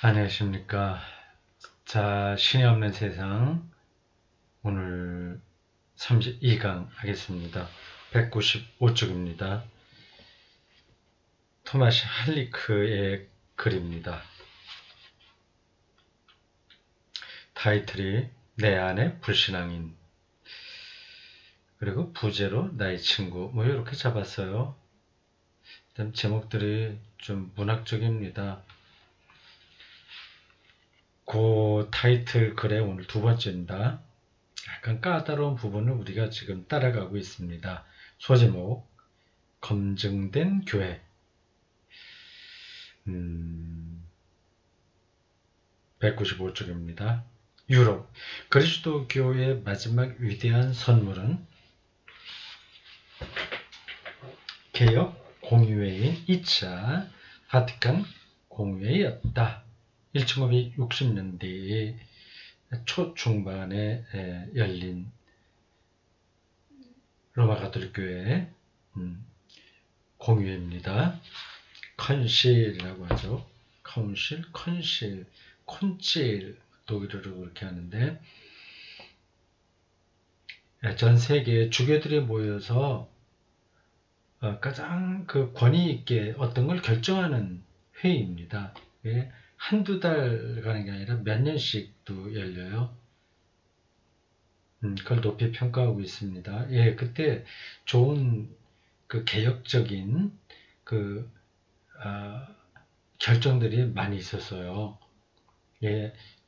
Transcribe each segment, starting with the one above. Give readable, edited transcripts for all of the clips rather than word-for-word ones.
안녕하십니까. 자, 신이 없는 세상 오늘 32강 하겠습니다. 195쪽입니다. 토마시 할리크의 글입니다. 타이틀이 내 안의 불신앙인, 그리고 부제로 나의 친구, 뭐 이렇게 잡았어요. 일단 제목들이 좀 문학적입니다. 그 타이틀 글의 오늘 두 번째입니다. 약간 까다로운 부분을 우리가 지금 따라가고 있습니다. 소제목 검증된 교회. 195쪽입니다. 유럽 그리스도교의 마지막 위대한 선물은 개혁 공유회인 2차 바티칸 공유회였다. 1560년대의 초중반에 열린 로마 가톨릭 교회의 공유회입니다. 컨실이라고 하죠. 카운실, 컨실, 콘칠, 독일어로 그렇게 하는데, 전 세계의 주교들이 모여서 가장 그 권위 있게 어떤 걸 결정하는 회의입니다. 한두 달 가는 게 아니라 몇 년씩도 열려요. 그걸 높이 평가하고 있습니다. 그때 좋은 그 개혁적인 그 결정들이 많이 있었어요.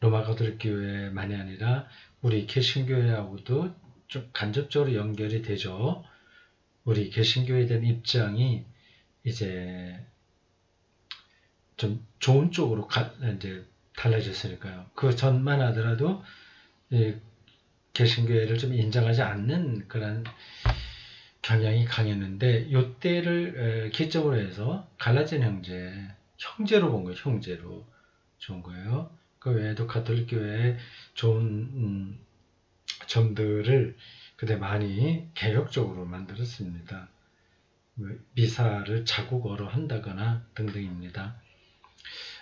로마 가톨릭 교회만이 아니라 우리 개신교회하고도 좀 간접적으로 연결이 되죠. 우리 개신교회에 대한 입장이 이제 좀 좋은 쪽으로 이제 달라졌으니까요. 그 전만 하더라도 개신교회를 좀 인정하지 않는 그런 경향이 강했는데, 요때를 기점으로 해서 갈라진 형제로 본 거예요. 형제로 좋은 거예요. 그 외에도 가톨릭 교회의 좋은 점들을 그때 많이 개혁적으로 만들었습니다. 미사를 자국어로 한다거나 등등입니다.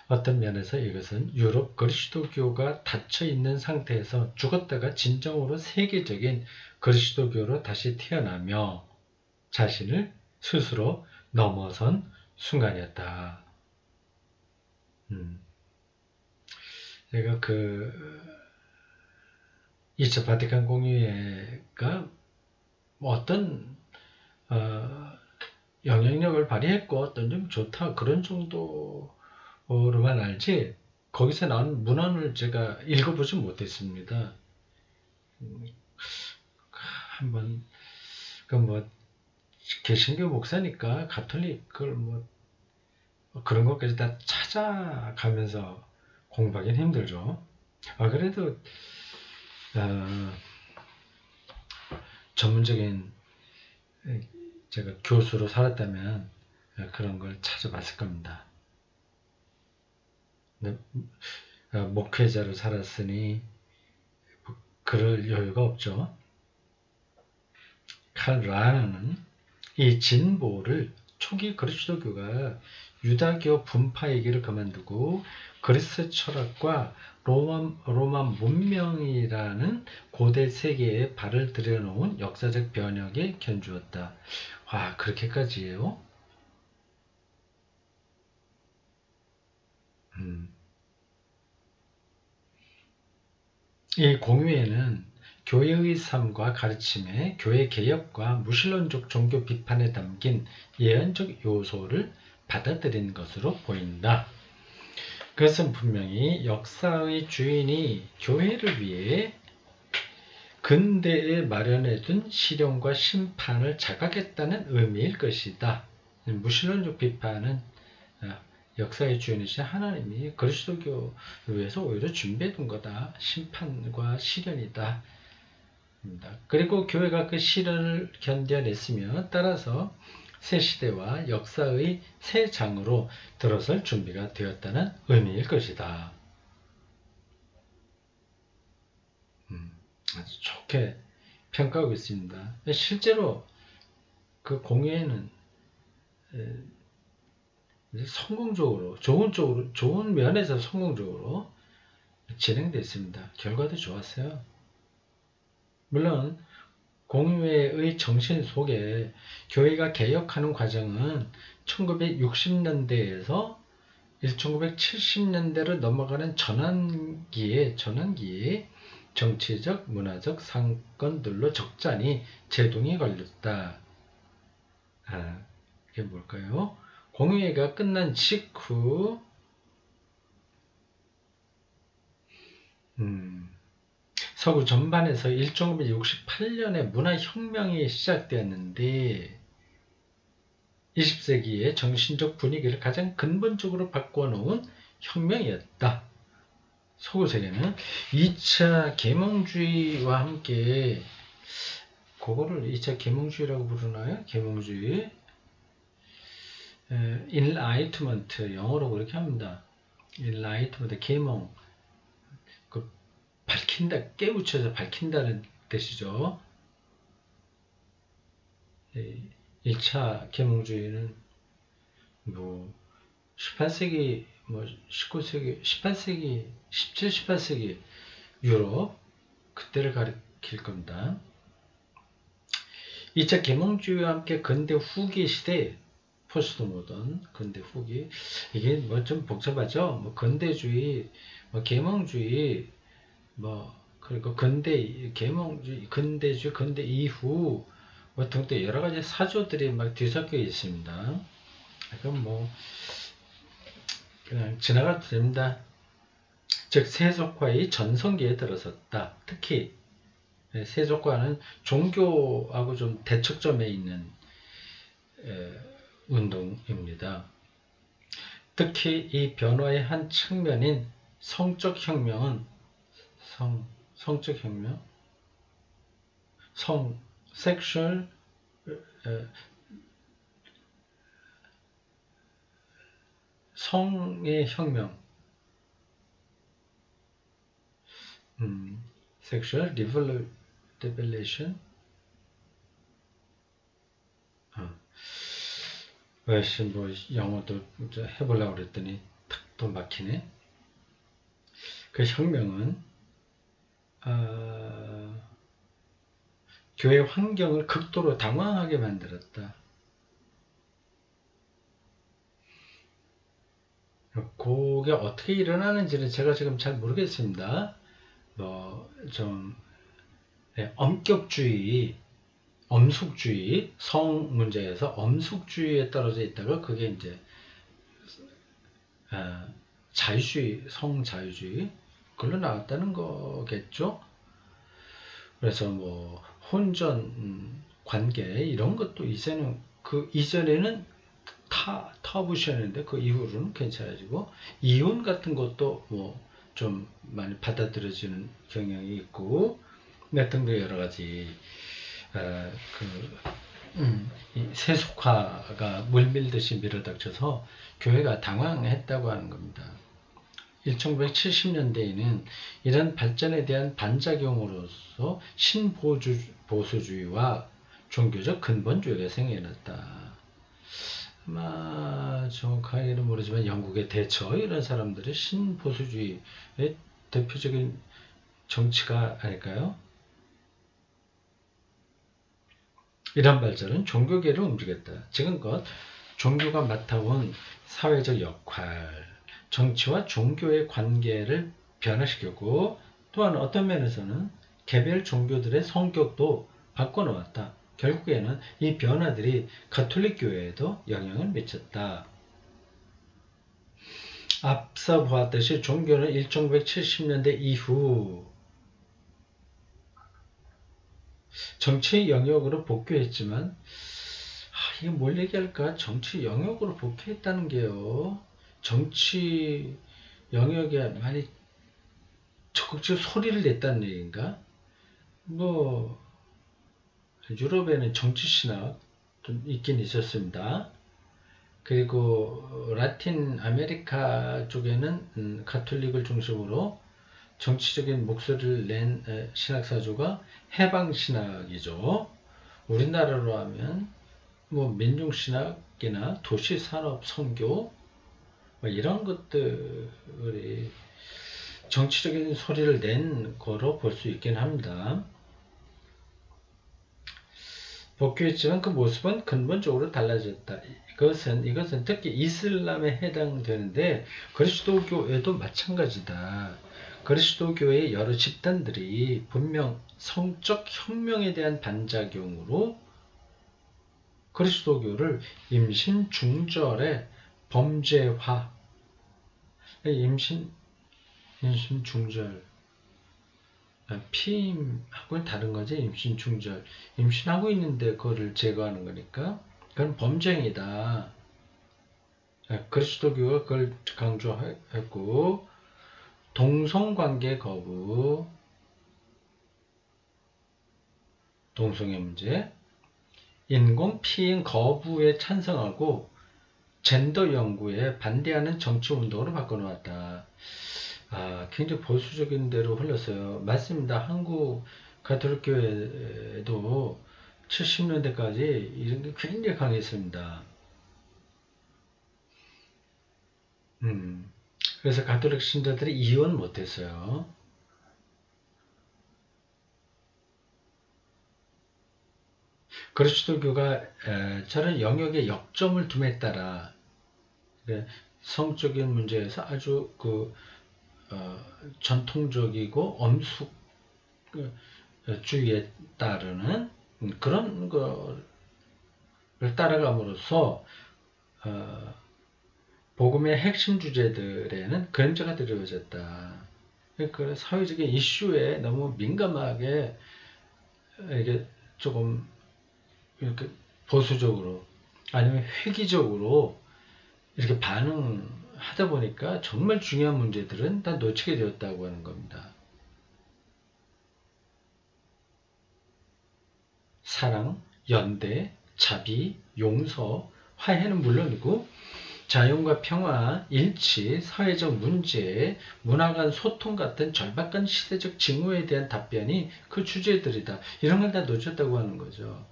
어떤 면에서 이것은 유럽 그리스도교가 닫혀있는 상태에서 죽었다가 진정으로 세계적인 그리스도교로 다시 태어나며 자신을 스스로 넘어선 순간이었다. 제가 그 2차 바티칸 공유회가 어떤 영향력을 발휘했고 어떤 좀 좋다 그런 정도로만 알지, 거기서 나온 문헌을 제가 읽어보지 못했습니다. 한번 그 개신교 목사니까 가톨릭 그걸 그런 것까지 다 찾아가면서 공부하기는 힘들죠. 그래도 전문적인 제가 교수로 살았다면 그런 걸 찾아봤을 겁니다. 목회자로 살았으니 그럴 여유가 없죠. 칼 라너는 이 진보를 초기 그리스도교가 유다교 분파이기를 그만두고 그리스 철학과 로마 문명이라는 고대 세계에 발을 들여놓은 역사적 변혁에 견주었다. 와, 그렇게까지예요? 이 공유회는 교회의 삶과 가르침에 교회 개혁과 무신론적 종교 비판에 담긴 예언적 요소를 받아들인 것으로 보인다. 그것은 분명히 역사의 주인이 교회를 위해 근대에 마련해둔 시련과 심판을 자각했다는 의미일 것이다. 무신론적 비판은 역사의 주인이신 하나님이 그리스도교를 위해서 오히려 준비해둔 거다. 심판과 시련이다. 그리고 교회가 그 시련을 견뎌냈으며 따라서 새 시대와 역사의 새 장으로 들어설 준비가 되었다는 의미일 것이다. 아주 좋게 평가하고 있습니다. 실제로 그 공회에는 이제 성공적으로, 좋은 면에서 성공적으로 진행됐습니다. 결과도 좋았어요. 물론 공의회의 정신 속에 교회가 개혁하는 과정은 1960년대에서 1970년대로 넘어가는 전환기에 정치적, 문화적 상권들로 적잖이 제동이 걸렸다. 이게 뭘까요? 공의회가 끝난 직후 서구 전반에서 1968년에 문화혁명이 시작되었는데 20세기의 정신적 분위기를 가장 근본적으로 바꿔놓은 혁명이었다. 서구 세계는 2차 계몽주의와 함께 그거를 2차 계몽주의라고 부르나요? 계몽주의 enlightenment 영어로 그렇게 합니다. enlightenment 계몽 그 밝힌다, 깨우쳐서 밝힌다는 뜻이죠. 1차 계몽주의는 뭐 18세기, 뭐 19세기, 18세기, 17, 18세기 유럽 그때를 가리킬 겁니다. 2차 계몽주의와 함께 근대 후기 시대 포스트 모던, 근대 후기 이게 뭐 좀 복잡하죠. 뭐 근대주의, 뭐 계몽주의, 뭐 그리고 근대 계몽주의, 근대주의, 근대 이후 뭐 등등 여러 가지 사조들이 막 뒤섞여 있습니다. 그럼 뭐 그냥 지나가도 됩니다. 즉 세속화의 전성기에 들어섰다. 특히 세속화는 종교하고 좀 대척점에 있는 운동입니다. 특히 이 변화의 한 측면인 성적 혁명은 성적 혁명, 섹슈얼 성의 혁명, 섹슈얼 리벨레이션, 뭐 영어도 해보려고 그랬더니 탁 또 막히네. 그 혁명은 교회 환경을 극도로 당황하게 만들었다. 그게 어떻게 일어나는지는 제가 지금 잘 모르겠습니다. 뭐 좀 엄격주의, 엄숙주의, 성 문제에서 엄숙주의에 떨어져 있다가 그게 이제 자유주의, 성자유주의 그걸로 나왔다는 거겠죠. 그래서 뭐 혼전 관계 이런 것도 이제는 그 이전에는 타부시였는데 그 이후로는 괜찮아지고 이혼 같은 것도 뭐 좀 많이 받아들여지는 경향이 있고 등등 여러 가지 이 세속화가 물밀듯이 밀어닥쳐서 교회가 당황했다고 하는 겁니다. 1970년대에는 이런 발전에 대한 반작용으로서 신보수주의와 종교적 근본주의가 생겨났다. 아마 정확하게는 모르지만 영국의 대처 이런 사람들의 신보수주의의 대표적인 정치가 아닐까요? 이런 발전은 종교계를 움직였다. 지금껏 종교가 맡아온 사회적 역할, 정치와 종교의 관계를 변화시켰고 또한 어떤 면에서는 개별 종교들의 성격도 바꿔놓았다. 결국에는 이 변화들이 가톨릭 교회에도 영향을 미쳤다. 앞서 보았듯이 종교는 1970년대 이후 정치 영역으로 복귀했지만 이게 뭘 얘기할까? 정치 영역으로 복귀했다는 게요. 정치 영역에 많이 적극적으로 소리를 냈다는 얘기인가? 뭐 유럽에는 정치 신학 좀 있긴 있었습니다. 그리고 라틴 아메리카 쪽에는 가톨릭을 중심으로 정치적인 목소리를 낸 신학사조가 해방신학이죠. 우리나라로 하면 뭐 민중신학이나 도시산업 선교 뭐 이런 것들이 정치적인 소리를 낸 거로 볼 수 있긴 합니다. 복귀했지만 그 모습은 근본적으로 달라졌다. 이것은 특히 이슬람에 해당되는데 그리스도교에도 마찬가지다. 그리스도교의 여러 집단들이 분명 성적 혁명에 대한 반작용으로 그리스도교를 임신 중절의 범죄화, 임신 중절, 피임하고는 다른 거지. 임신 중절, 임신하고 있는데 그거를 제거하는 거니까 그건 범죄이다. 그리스도교가 그걸 강조했고, 동성관계 거부, 동성애 문제, 인공 피임 거부에 찬성하고 젠더 연구에 반대하는 정치 운동으로 바꿔놓았다. 굉장히 보수적인 대로 흘렀어요. 맞습니다. 한국 가톨릭교회도 70년대까지 이런 게 굉장히 강했습니다. 그래서 가톨릭 신자들이 이혼 못했어요. 그리스도교가 저런 영역에 역점을 둠에 따라 성적인 문제에서 아주 전통적이고 엄숙주의에 따르는 그런 거를 따라감으로써 복음의 핵심 주제들에는 그림자가 드려졌다. 그러니까 사회적인 이슈에 너무 민감하게 이게 조금 이렇게 보수적으로 아니면 회기적으로 이렇게 반응하다 보니까 정말 중요한 문제들은 다 놓치게 되었다고 하는 겁니다. 사랑, 연대, 자비, 용서, 화해는 물론이고 자연과 평화, 일치, 사회적 문제, 문화 간 소통 같은 절박한 시대적 징후에 대한 답변이 그 주제들이다. 이런 걸 다 놓쳤다고 하는 거죠.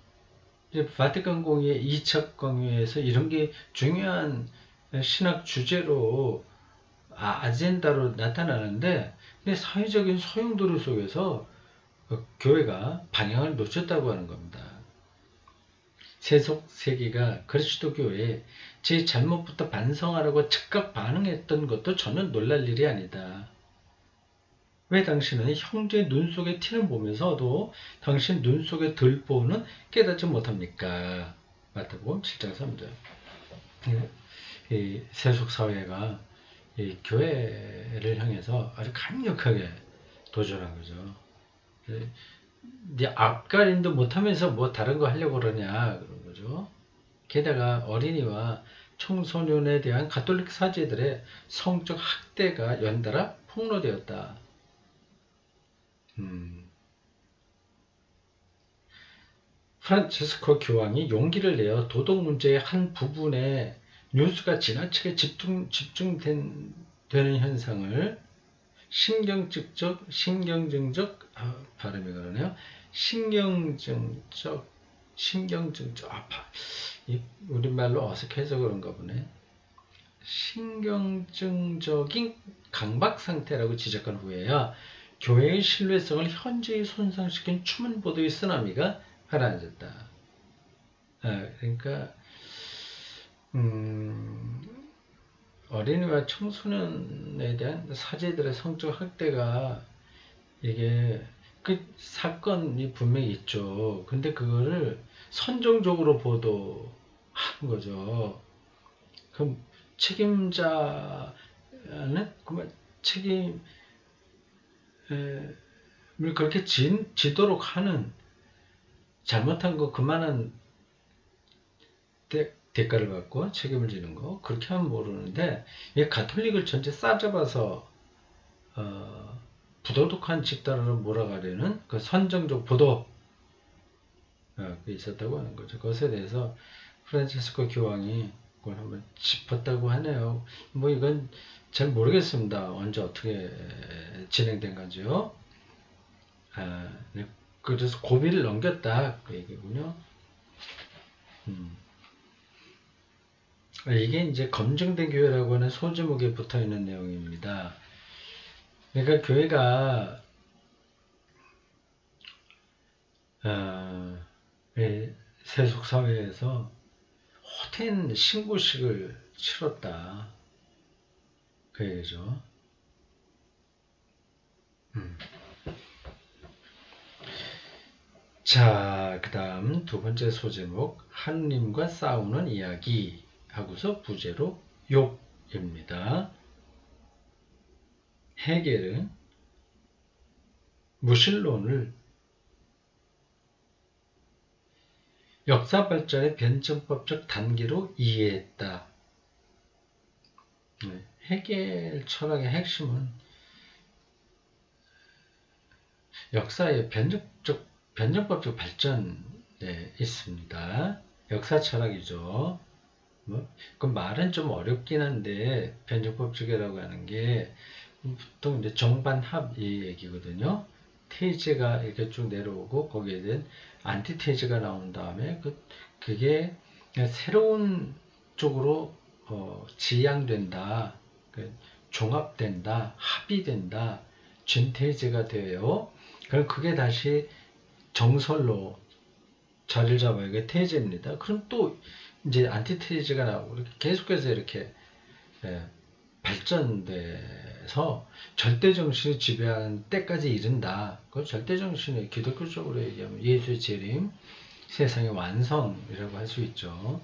이제 바티칸 공의회 2차 공의회에서 이런 게 중요한 신학 주제로 아젠다로 나타나는데 근데 사회적인 소용돌이 속에서 교회가 방향을 놓쳤다고 하는 겁니다. 세속 세기가 그리스도교에 제 잘못부터 반성하라고 즉각 반응했던 것도 전혀 놀랄 일이 아니다. 왜 당신은 형제의 눈 속에 티를 보면서도 당신 눈 속에 들보는 깨닫지 못합니까? 마태복음 7장 3절. 이 세속사회가 이 교회를 향해서 아주 강력하게 도전한 거죠. 네 앞가림도 못하면서 뭐 다른 거 하려고 그러냐 그런 거죠. 게다가 어린이와 청소년에 대한 가톨릭 사제들의 성적 학대가 연달아 폭로되었다. 프란치스코 교황이 용기를 내어 도덕 문제의 한 부분에 뉴스가 지나치게 집중되는 현상을 신경증적 발음이 그러네요. 신경증적 우리말로 어색해서 그런가 보네. 신경증적인 강박 상태라고 지적한 후에야 교회의 신뢰성을 현저히 손상시킨 추문 보도의 쓰나미가 가라앉았다. 그러니까 어린이와 청소년에 대한 사제들의 성적 학대가 이게 그 사건이 분명히 있죠. 근데 그거를 선정적으로 보도한 거죠. 그럼 책임자는 그만 책임을 그렇게 지도록 하는 잘못한 거 그만한 대가를 받고 책임을 지는 거 그렇게 하면 모르는데 이 가톨릭을 전체 싸잡아서 부도덕한 집단으로 몰아가려는 그 선정적 보도 있었다고 하는 거죠. 그것에 대해서 프란치스코 교황이 그걸 한번 짚었다고 하네요. 뭐 이건 잘 모르겠습니다. 언제 어떻게 진행된 건지요. 그래서 고비를 넘겼다 그 얘기군요. 이게 이제 검증된 교회라고 하는 소제목에 붙어 있는 내용입니다. 그러니까 교회가 세속 사회에서 호된 신고식을 치렀다. 그 얘기죠. 자, 그 다음 두 번째 소제목, 하느님과 싸우는 이야기 하고서 부제로 욥입니다. 헤겔은 무신론을 역사 발전의 변증법적 단계로 이해했다. 헤겔 철학의 핵심은 역사의 변증법적 발전에 있습니다. 역사 철학이죠. 그 말은 좀 어렵긴 한데 변증법적이라고 하는 게 보통 이제 정반합 이 얘기거든요. 테이즈가 이렇게 쭉 내려오고 거기에 대한 안티테이즈가 나온 다음에 그게 새로운 쪽으로 지향된다, 종합된다, 합의된다, 쥔테이즈가 돼요. 그럼 그게 다시 정설로 자리를 잡아요. 이게 테이즈입니다. 그럼 또 이제 안티테이즈가 나오고 이렇게 계속해서 이렇게 발전돼서 절대정신이 지배하는 때까지 이른다. 그 절대정신이 기독교적으로 얘기하면 예수의 재림, 세상의 완성이라고 할 수 있죠.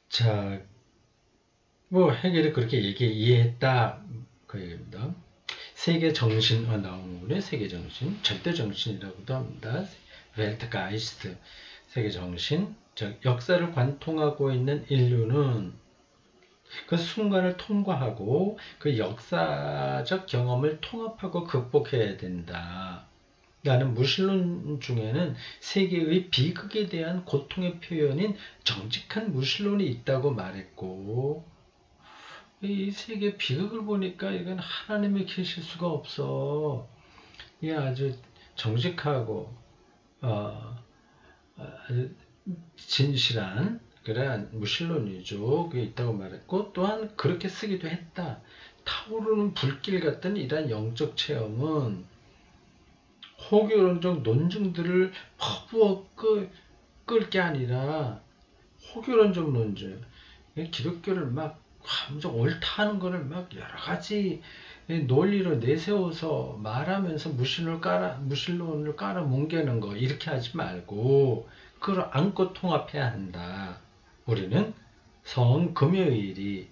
자, 뭐 헤겔이 그렇게 이해했다 그 얘기입니다. 세계 정신 나오는 거네. 세계 정신, 절대 정신이라고도 합니다. 웰트가이스트, 세계 정신. 즉 역사를 관통하고 있는 인류는 그 순간을 통과하고 그 역사적 경험을 통합하고 극복해야 된다. 라는 무신론 중에는 세계의 비극에 대한 고통의 표현인 정직한 무신론이 있다고 말했고, 이 세계 비극을 보니까 이건 하나님이 계실 수가 없어. 이게 아주 정직하고 아주 진실한 그러한 무신론이죠. 그게 있다고 말했고, 또한 그렇게 쓰기도 했다. 타오르는 불길 같은 이러한 영적 체험은 호교론적 논증들을 퍼부어 끌 게 아니라 호교론적 논증, 기독교를 막 감정 옳다는 거를 막 여러 가지 논리로 내세워서 말하면서 무신론을 깔아 뭉개는 거 이렇게 하지 말고 그걸 안고 통합해야 한다. 우리는 성금요일이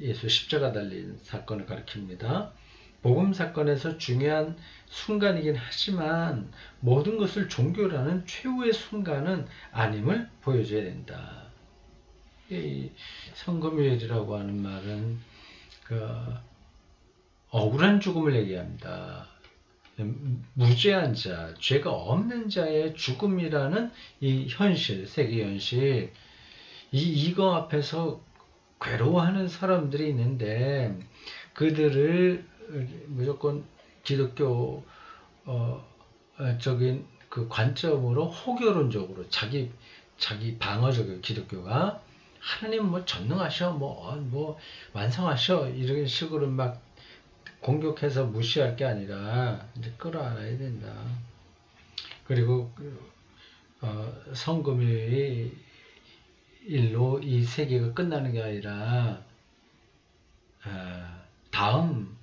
예수 십자가 달린 사건을 가리킵니다. 복음 사건에서 중요한 순간이긴 하지만 모든 것을 종교라는 최후의 순간은 아님을 보여줘야 된다. 이 성금요일이라고 하는 말은 억울한 죽음을 얘기합니다. 무죄한 자, 죄가 없는 자의 죽음이라는 이 현실, 세계 현실, 이거 앞에서 괴로워하는 사람들이 있는데 그들을 무조건 기독교 적인 그 관점으로 호교론적으로 자기 방어적인 기독교가 하나님 뭐 전능하셔 뭐 완성하셔 이런 식으로 막 공격해서 무시할 게 아니라 이제 끌어안아야 된다. 그리고 성금의 일로 이 세계가 끝나는 게 아니라 다음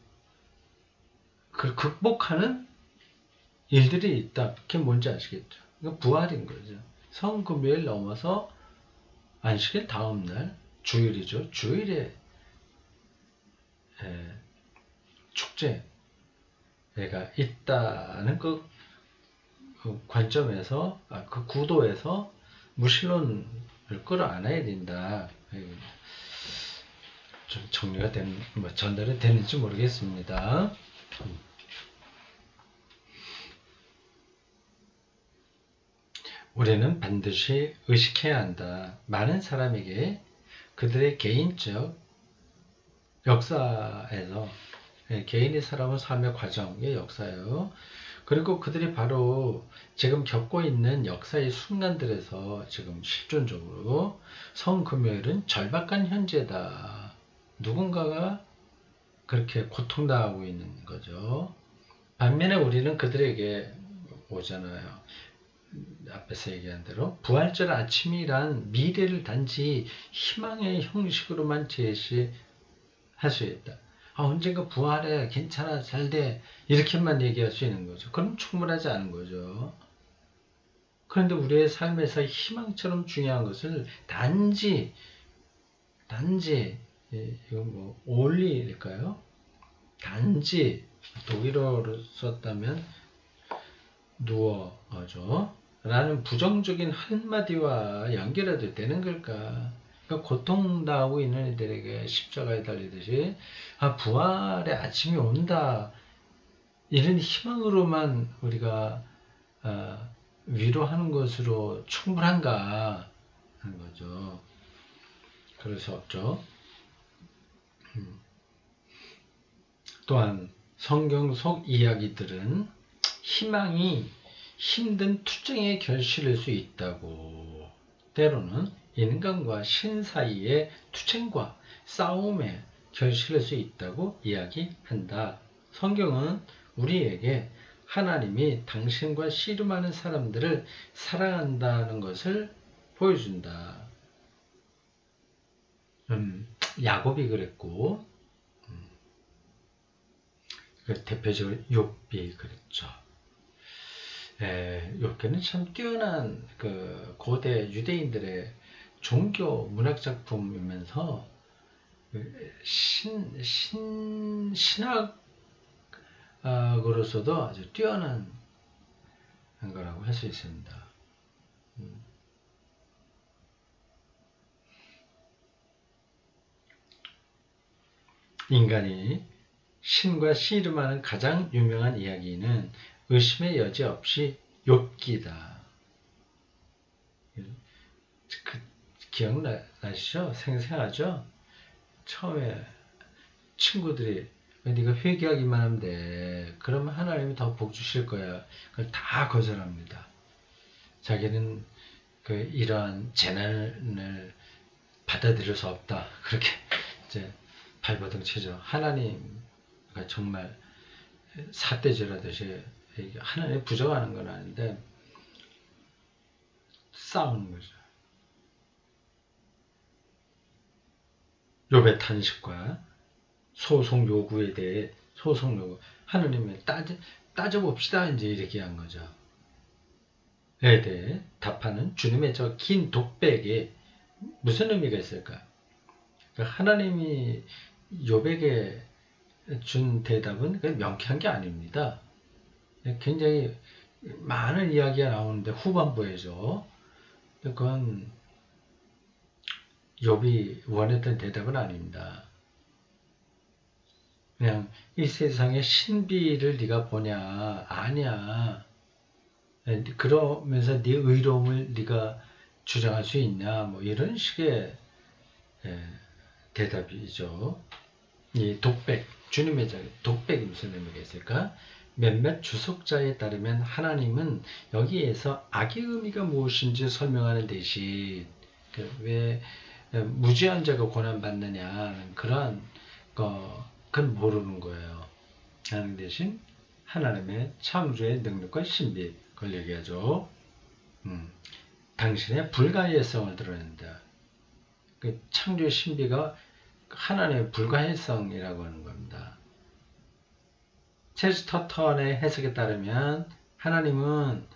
그 극복하는 일들이 있다. 그게 뭔지 아시겠죠? 이거 부활인 거죠. 성금요일 넘어서 안식일 다음날 주일이죠. 주일에 축제가 있다는 그 관점에서 그 구도에서 무신론을 끌어안아야 된다. 좀 정리가 전달이 되는지 모르겠습니다. 우리는 반드시 의식해야 한다. 많은 사람에게 그들의 개인적 역사에서 개인이 살아온 삶의 과정의 역사예요. 그리고 그들이 바로 지금 겪고 있는 역사의 순간들에서 지금 실존적으로 성금요일은 절박한 현재다. 누군가가 그렇게 고통당하고 있는 거죠. 반면에 우리는 그들에게 오잖아요. 앞에서 얘기한 대로 부활절 아침이란 미래를 단지 희망의 형식으로만 제시할 수 있다. 언젠가 부활해, 괜찮아, 잘 돼, 이렇게만 얘기할 수 있는 거죠. 그럼 충분하지 않은 거죠. 그런데 우리의 삶에서 희망처럼 중요한 것을 단지 이거 뭐 only일까요? 단지 독일어로 썼다면 누워죠. 라는 부정적인 한마디와 연결해도 되는 걸까? 그러니까 고통당하고 있는 이들에게 십자가에 달리듯이 부활의 아침이 온다. 이런 희망으로만 우리가 위로하는 것으로 충분한가 하는 거죠. 그럴 수 없죠. 또한 성경 속 이야기들은 희망이 힘든 투쟁의 결실일 수 있다고. 때로는 인간과 신 사이의 투쟁과 싸움의 결실일 수 있다고 이야기한다. 성경은 우리에게 하나님이 당신과 씨름하는 사람들을 사랑한다는 것을 보여준다. 야곱이 그랬고, 대표적으로 욥이 그랬죠. 욥기는 참 뛰어난 그 고대 유대인들의 종교 문학 작품이면서 신학으로서도 아주 뛰어난 거라고 할 수 있습니다. 인간이 신과 씨름하는 가장 유명한 이야기는 의심의 여지 없이 욥기다. 기억나시죠? 생생하죠? 처음에 친구들이 네가 회개하기만 하면 돼. 그러면 하나님이 더 복 주실 거야. 그걸 다 거절합니다. 자기는 이러한 재난을 받아들일 수 없다. 그렇게 이제 발버둥 치죠. 하나님가 정말 삿대질하듯이 하나님 부정하는 건 아닌데 싸우는 거죠. 욥의 탄식과 소송 요구에 대해 소송 요구 하나님의 따져봅시다 이제 이렇게 한 거죠. 에 대해 답하는 주님의 저 긴 독백에 무슨 의미가 있을까? 그러니까 하나님이 욥에게 준 대답은 명쾌한 게 아닙니다. 굉장히 많은 이야기가 나오는데 후반부에죠. 그건 욥이 원했던 대답은 아닙니다. 그냥 이 세상의 신비를 네가 보냐? 아냐? 그러면서 네 의로움을 네가 주장할 수 있냐? 뭐 이런 식의 대답이죠. 이 독백, 주님의 독백이 무슨 의미가 있을까? 몇몇 주석자에 따르면 하나님은 여기에서 악의 의미가 무엇인지 설명하는 대신 왜 무죄한 자가 고난받느냐는 그런 그건 모르는 거예요. 하는 대신 하나님의 창조의 능력과 신비 그걸 얘기하죠. 당신의 불가해성을 드러낸다. 그 창조의 신비가 하나님의 불가해성이라고 하는 겁니다. 체스터턴의 해석에 따르면 하나님은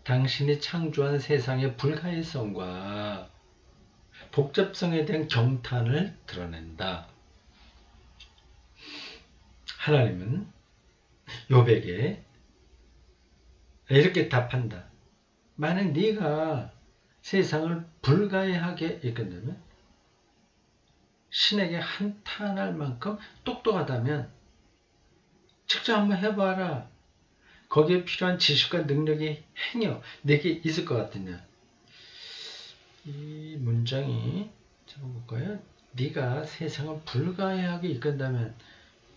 당신이 창조한 세상의 불가해성과 복잡성에 대한 경탄을 드러낸다. 하나님은 욥에게 이렇게 답한다. 만약 네가 세상을 불가해하게 이끈다면 신에게 한탄할 만큼 똑똑하다면 직접 한번 해봐라. 거기에 필요한 지식과 능력이 행여 내게 있을 것 같으냐. 이 문장이 잡아볼까요? 네가 세상을 불가해하게 이끈다면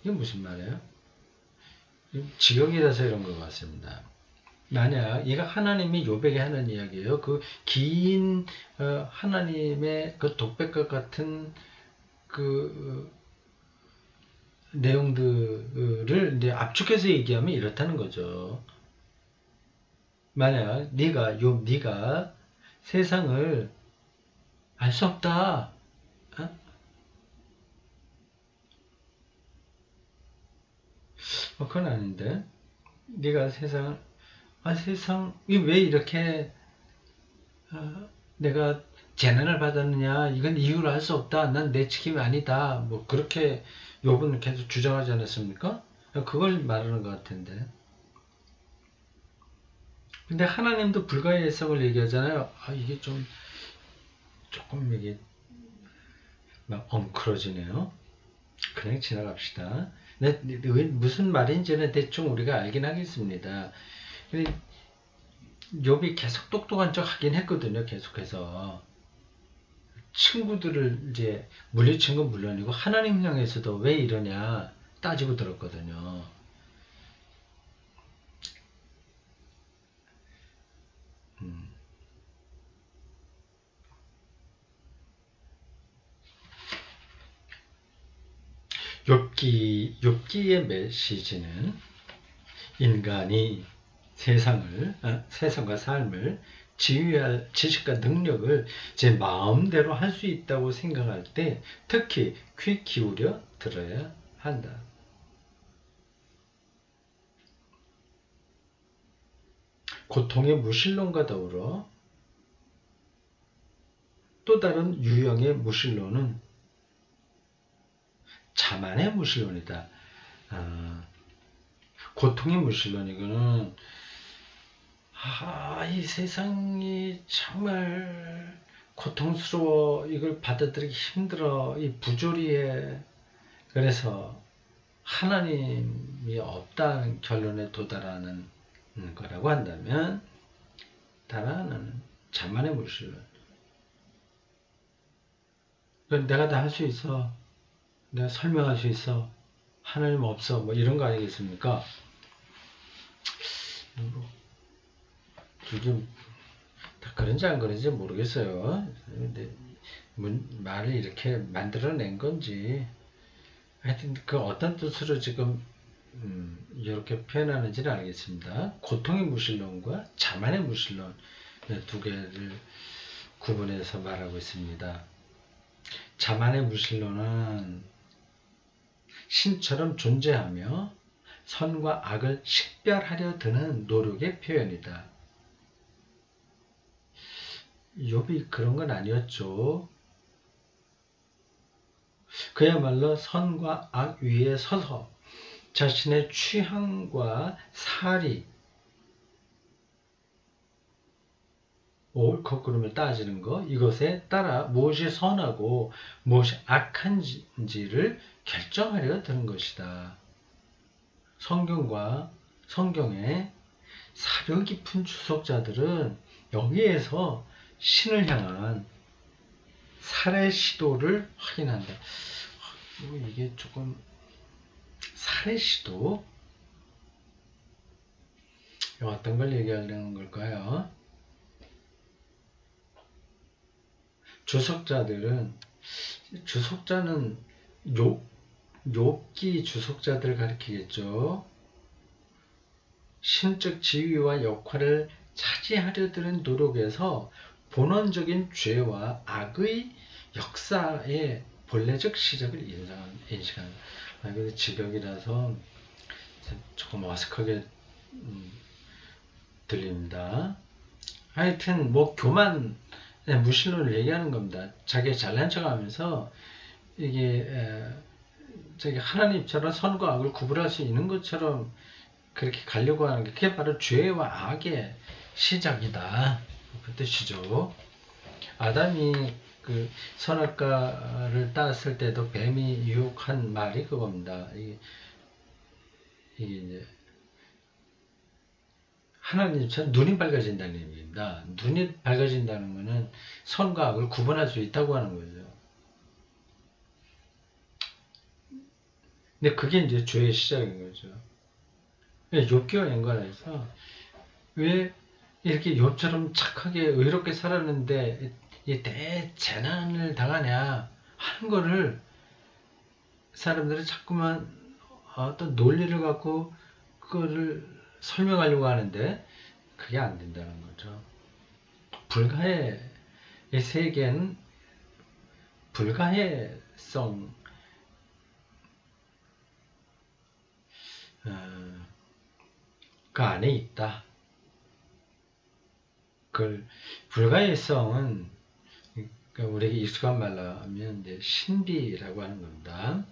이게 무슨 말이에요? 지경이라서 이런 것 같습니다. 만약 이거 하나님이 욥에게 하는 이야기예요. 그 긴 하나님의 그 독백과 같은 그 내용들을 이제 압축해서 얘기하면 이렇다는 거죠. 만약 네가 세상을 알 수 없다. 어? 그건 아닌데. 네가 세상이 왜 이렇게 내가 재난을 받았느냐? 이건 이유를 알 수 없다. 난 내 책임이 아니다. 뭐 그렇게 욥은 계속 주장하지 않았습니까? 그걸 말하는 것 같은데. 근데 하나님도 불가의 해석을 얘기하잖아요. 이게 조금 이게 막 엉클어지네요. 그냥 지나갑시다. 무슨 말인지는 대충 우리가 알긴 하겠습니다. 근데 욥이 계속 똑똑한 척 하긴 했거든요. 계속해서. 친구들을 이제 물리친 건 물론이고 하나님 향해서도 왜 이러냐 따지고 들었거든요. 욥기의 메시지는 인간이 세상과 삶을 지휘할 지식과 능력을 제 마음대로 할 수 있다고 생각할 때 특히 귀 기울여 들어야 한다. 고통의 무신론과 더불어 또 다른 유형의 무신론은 자만의 무신론이다. 고통의 무신론, 이거는 이 세상이 정말 고통스러워, 이걸 받아들이기 힘들어, 이 부조리해. 그래서 하나님이 없다는 결론에 도달하는 거라고 한다면 다라는 자만의 무신론. 내가 다 할 수 있어, 내가 설명할 수 있어, 하나님 없어, 뭐 이런 거 아니겠습니까? 요즘 다 그런지 안 그런지 모르겠어요. 근데 말을 이렇게 만들어낸 건지 하여튼 그 어떤 뜻으로 지금 이렇게 표현하는지는 알겠습니다. 고통의 무신론과 자만의 무신론 두 개를 구분해서 말하고 있습니다. 자만의 무신론은 신처럼 존재하며 선과 악을 식별하려 드는 노력의 표현이다. 욥이 그런 건 아니었죠. 그야말로 선과 악 위에 서서 자신의 취향과 살이 옳고 그름을 따지는 것, 이것에 따라 무엇이 선하고 무엇이 악한지를 결정하려 드는 것이다. 성경의 사려 깊은 주석자들은 여기에서 신을 향한 살해 시도를 확인한다. 이게 조금 살해 시도? 어떤 걸 얘기하려는 걸까요? 주석자는 욥기 주석자들을 가리키겠죠. 신적 지위와 역할을 차지하려 드는 노력에서 본원적인 죄와 악의 역사의 본래적 시작을 인식하는. 이거 직역이라서 조금 어색하게 들립니다. 하여튼 뭐 교만 무신론을 얘기하는 겁니다. 자기 잘난 척하면서 이게 하나님처럼 선과 악을 구분할 수 있는 것처럼 그렇게 가려고 하는 게 그게 바로 죄와 악의 시작이다. 그 뜻이죠. 아담이 그 선악과를 땄을 때도 뱀이 유혹한 말이 그겁니다. 이게 이제 하나님처럼 눈이 밝아진다는 의미입니다. 눈이 밝아진다는 것은 선과 악을 구분할 수 있다고 하는 거죠. 근데 그게 이제 죄의 시작인 거죠. 욥기와 연관해서 왜 이렇게 욥처럼 착하게 의롭게 살았는데 이 대재난을 당하냐 하는 거를 사람들이 자꾸만 어떤 논리를 갖고 그거를 설명하려고 하는데 그게 안 된다는 거죠. 불가의 이 세계는 불가해성 그 안에 있다. 그 불가해성은 우리에게 익숙한 말로 하면 이제 신비라고 하는 겁니다.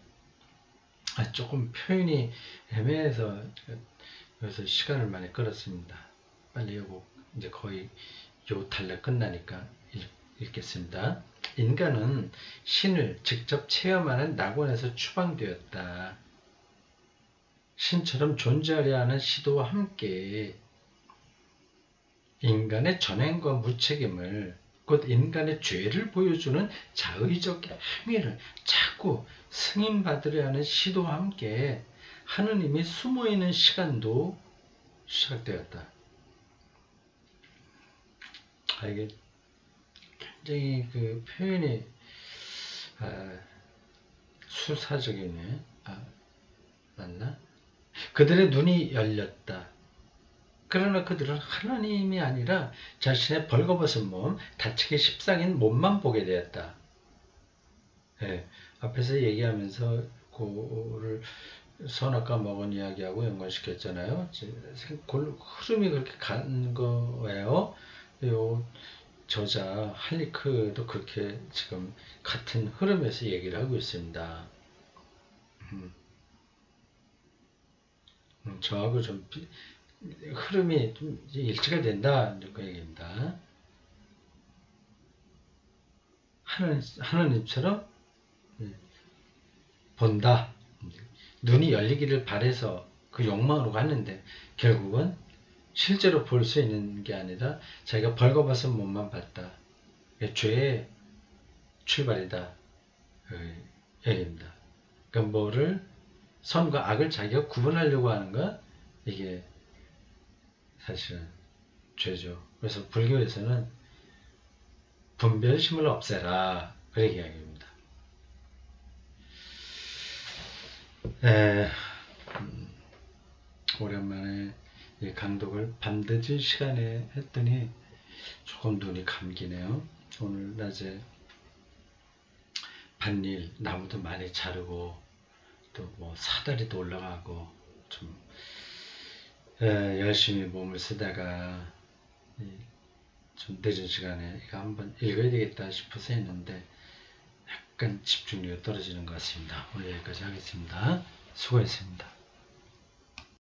조금 표현이 애매해서 여기서 시간을 많이 끌었습니다. 빨리 요거 이제 거의 요 단락 끝나니까 읽겠습니다. 인간은 신을 직접 체험하는 낙원에서 추방되었다. 신처럼 존재하려 하는 시도와 함께 인간의 전행과 무책임을 곧 인간의 죄를 보여주는 자의적 행위를 자꾸 승인받으려 하는 시도와 함께 하느님이 숨어있는 시간도 시작되었다. 이게 굉장히 그 표현이 수사적이네. 맞나? 그들의 눈이 열렸다. 그러나 그들은 하나님이 아니라 자신의 벌거벗은 몸, 다치기 십상인 몸만 보게 되었다. 앞에서 얘기하면서 그를 선악과 먹은 이야기하고 연관시켰잖아요. 흐름이 그렇게 간 거예요. 요 저자 할리크도 그렇게 지금 같은 흐름에서 얘기를 하고 있습니다. 저하고 좀 흐름이 좀 일치가 된다 그 얘기입니다. 하나님처럼 본다. 눈이 열리기를 바래서 그 욕망으로 갔는데 결국은 실제로 볼 수 있는 게 아니라 자기가 벌거벗은 몸만 봤다. 죄의 출발이다. 얘기입니다. 그러니까 뭐를 선과 악을 자기가 구분하려고 하는 것, 이게 사실은 죄죠. 그래서 불교에서는 분별심을 없애라. 그렇게 이야기합니다. 오랜만에 이 강독을 밤늦은 시간에 했더니 조금 눈이 감기네요. 오늘 낮에 밭일, 나무도 많이 자르고 또 뭐 사다리도 올라가고 좀 열심히 몸을 쓰다가 좀 늦은 시간에 이거 한번 읽어야 되겠다 싶어서 했는데 약간 집중력이 떨어지는 것 같습니다. 오늘 여기까지 하겠습니다. 수고했습니다.